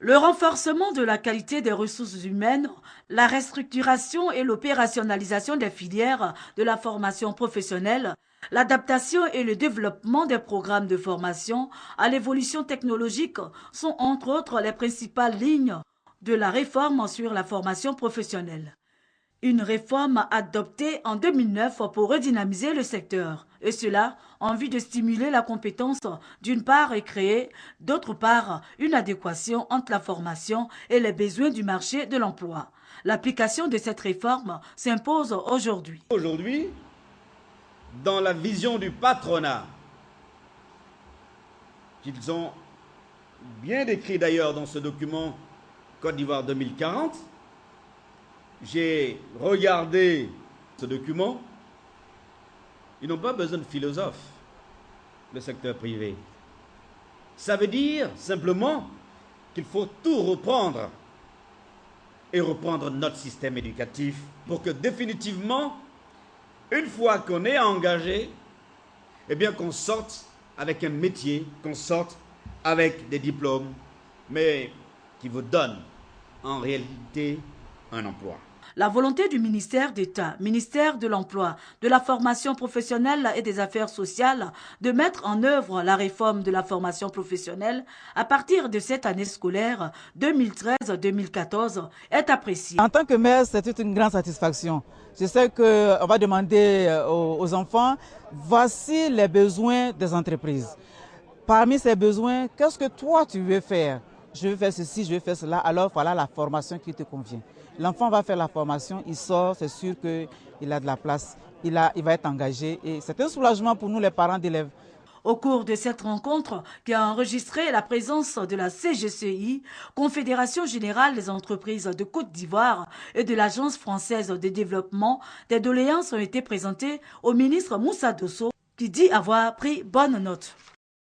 Le renforcement de la qualité des ressources humaines, la restructuration et l'opérationnalisation des filières de la formation professionnelle, l'adaptation et le développement des programmes de formation à l'évolution technologique sont entre autres les principales lignes de la réforme sur la formation professionnelle. Une réforme adoptée en 2009 pour redynamiser le secteur, et cela en vue de stimuler la compétence d'une part et créer d'autre part une adéquation entre la formation et les besoins du marché de l'emploi. L'application de cette réforme s'impose aujourd'hui. Aujourd'hui, dans la vision du patronat, qu'ils ont bien décrit d'ailleurs dans ce document Côte d'Ivoire 2040, j'ai regardé ce document, ils n'ont pas besoin de philosophes, le secteur privé. Ça veut dire simplement qu'il faut tout reprendre et reprendre notre système éducatif pour que définitivement, une fois qu'on est engagé, eh bien qu'on sorte avec un métier, qu'on sorte avec des diplômes, mais qui vous donnent en réalité un emploi. La volonté du ministère d'État, ministère de l'Emploi, de la formation professionnelle et des affaires sociales de mettre en œuvre la réforme de la formation professionnelle à partir de cette année scolaire 2013-2014 est appréciée. En tant que mère, c'est une grande satisfaction. Je sais qu'on va demander aux enfants, voici les besoins des entreprises. Parmi ces besoins, qu'est-ce que toi tu veux faire? Je veux faire ceci, je veux faire cela, alors voilà la formation qui te convient. L'enfant va faire la formation, il sort, c'est sûr qu'il a de la place, il va être engagé et c'est un soulagement pour nous les parents d'élèves. Au cours de cette rencontre qui a enregistré la présence de la CGCI, Confédération Générale des Entreprises de Côte d'Ivoire et de l'Agence Française de Développement, des doléances ont été présentées au ministre Moussa Dosso qui dit avoir pris bonne note.